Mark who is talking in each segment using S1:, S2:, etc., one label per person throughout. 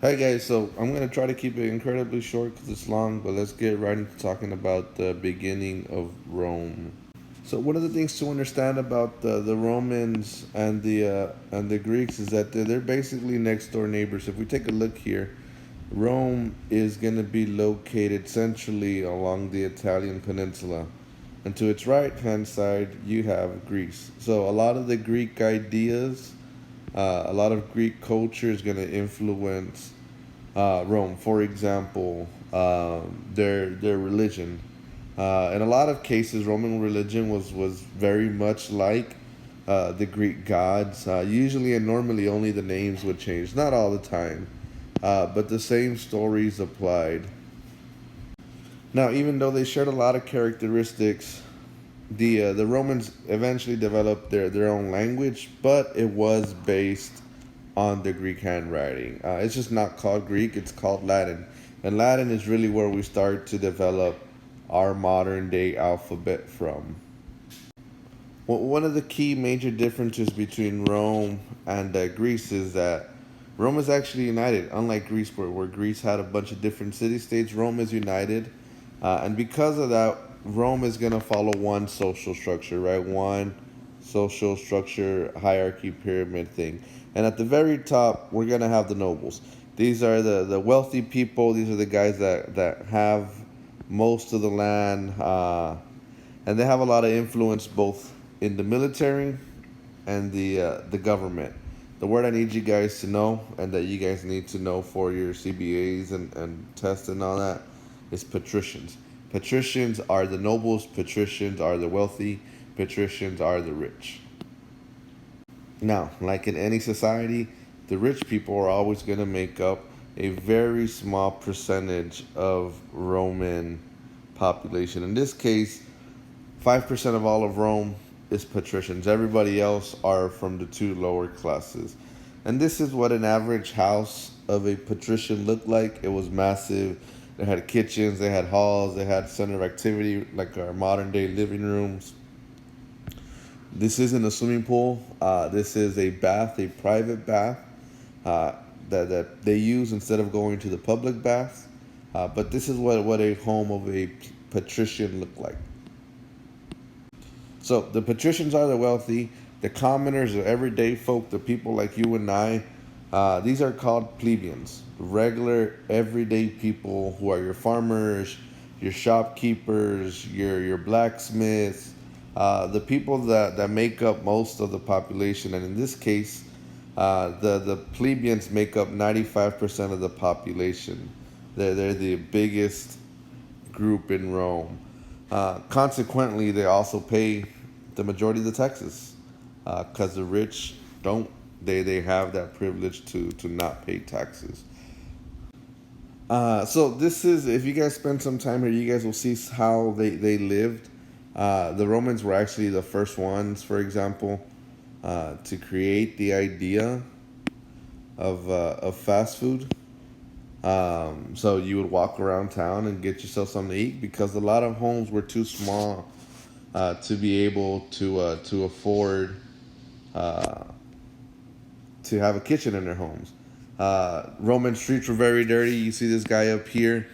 S1: Hi guys, so I'm gonna try to keep it incredibly short because it's long, but let's get right into talking about the beginning of Rome. So one of the things to understand about the Romans and the Greeks is that they're basically next door neighbors. If we take a look here, Rome is going to be located centrally along the Italian peninsula, and to its right hand side you have Greece. So a lot of the Greek ideas, a lot of Greek culture is going to influence Rome. For example, their religion. In a lot of cases, Roman religion was very much like the Greek gods. Usually and normally, only the names would change. Not all the time, but the same stories applied. Now, even though they shared a lot of characteristics, the Romans eventually developed their own language, but it was based on the Greek handwriting. It's just not called Greek; it's called Latin, and Latin is really where we start to develop our modern day alphabet from. Well, one of the key major differences between Rome and Greece is that Rome is actually united, unlike Greece, where Greece had a bunch of different city states. Rome is united, and because of that, Rome is going to follow one social structure, right? One social structure, hierarchy, pyramid thing. And at the very top, we're going to have the nobles. These are the wealthy people, these are the guys that have most of the land. And they have a lot of influence both in the military and the government. The word I need you guys to know, and that you guys need to know for your CBAs and tests and all that, is patricians. Patricians are the nobles. Patricians are the wealthy. Patricians are the rich. Now, like in any society, the rich people are always going to make up a very small percentage of Roman population. In this case, 5% of all of Rome is patricians. Everybody else are from the two lower classes. And this is what an average house of a patrician looked like. It was massive. They had kitchens, they had halls, they had center of activity like our modern day living rooms. This isn't a swimming pool. This is a bath, a private bath uh, that they use instead of going to the public baths. But this is what a home of a patrician looked like. So the patricians are the wealthy, the commoners are everyday folk, the people like you and I. These are called plebeians, regular everyday people who are your farmers, your shopkeepers, your blacksmiths, the people that make up most of the population. And in this case, the plebeians make up 95% of the population. They're the biggest group in Rome. Consequently, they also pay the majority of the taxes because the rich don't. They have that privilege to not pay taxes. So this is, if you guys spend some time here, you guys will see how they lived. The Romans were actually the first ones, for example, to create the idea of fast food. So you would walk around town and get yourself something to eat because a lot of homes were too small to be able to afford uh, to have a kitchen in their homes. Roman streets were very dirty. You see this guy up here.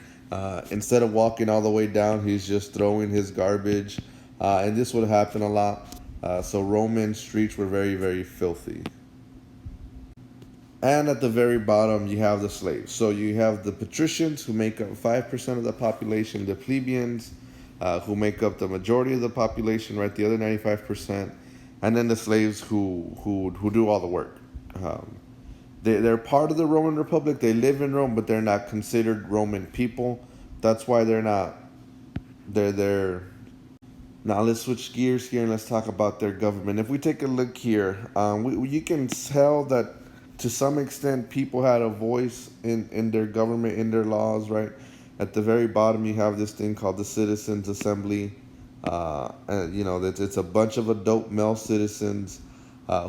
S1: Instead of walking all the way down, he's just throwing his garbage, and this would happen a lot. So Roman streets were very, very filthy. And at the very bottom, you have the slaves. So you have the patricians who make up 5% of the population, the plebeians who make up the majority of the population, right? The other 95%, and then the slaves who do all the work. Um, they're part of the Roman Republic. They live in Rome, but they're not considered Roman people. That's why they're not. They're now let's switch gears here and let's talk about their government. If we take a look here, you can tell that to some extent people had a voice in their government, in their laws, right? At the very bottom, you have this thing called the Citizens Assembly. And, you know, it's a bunch of adult male citizens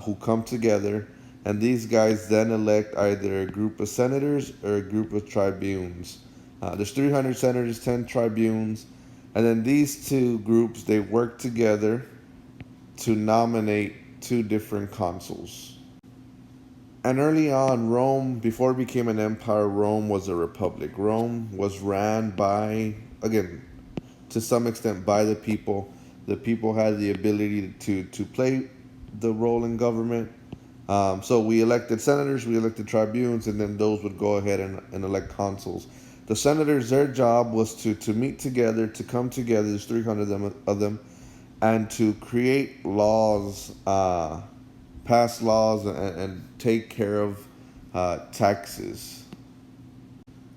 S1: who come together, and these guys then elect either a group of senators or a group of tribunes. There's 300 senators, 10 tribunes, and then these two groups they work together to nominate two different consuls. And early on, Rome, before it became an empire, Rome was a republic. Rome was ran by, again, to some extent by the people. The people had the ability to play the role in government. So we elected senators, we elected tribunes, and then those would go ahead and elect consuls. The senators, their job was to meet together, to come together, there's 300 of them, and to create laws, pass laws, and take care of taxes.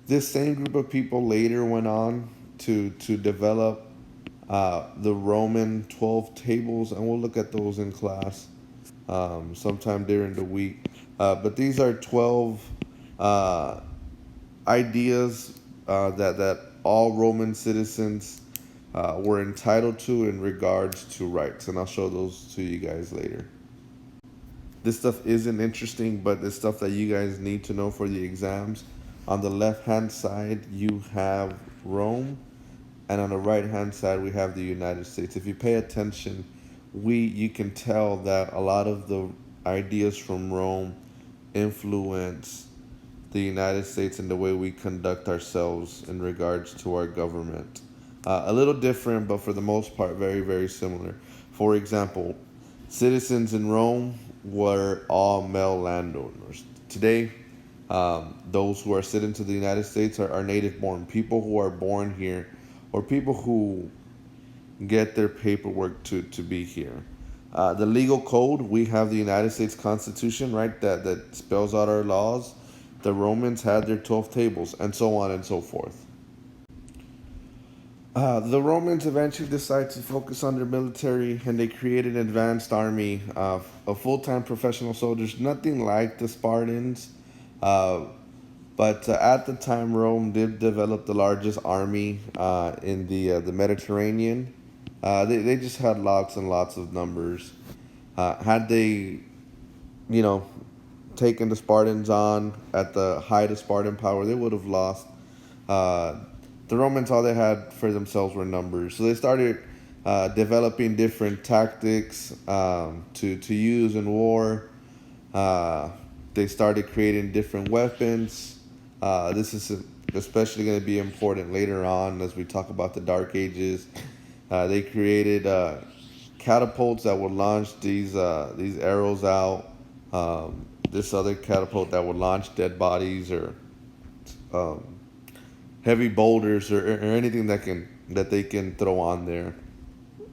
S1: This same group of people later went on to develop the Roman 12 tables, and we'll look at those in class sometime during the week. But these are 12 uh, ideas that all Roman citizens were entitled to in regards to rights, and I'll show those to you guys later. This stuff isn't interesting, but it's stuff that you guys need to know for the exams. On the left hand side, you have Rome, and on the right hand side, we have the United States. If you pay attention, you can tell that a lot of the ideas from Rome influence the United States and the way we conduct ourselves in regards to our government. A little different, but for the most part, very, very similar. For example, citizens in Rome were all male landowners. Today, those who are citizens of the United States are native born, people who are born here, or people who get their paperwork to be here. The legal code, we have the United States Constitution, right, that spells out our laws. The Romans had their 12 tables, and so on and so forth. The Romans eventually decided to focus on their military, and they created an advanced army of full-time professional soldiers, nothing like the Spartans. Uh, but at the time, Rome did develop the largest army in the Mediterranean. They just had lots and lots of numbers. Had they, you know, taken the Spartans on at the height of Spartan power, they would have lost. Uh, the Romans, all they had for themselves were numbers. So they started developing different tactics to use in war. Uh, they started creating different weapons. This is especially going to be important later on as we talk about the Dark Ages. They created catapults that would launch these arrows out. This other catapult that would launch dead bodies or um, heavy boulders or anything that they can throw on there.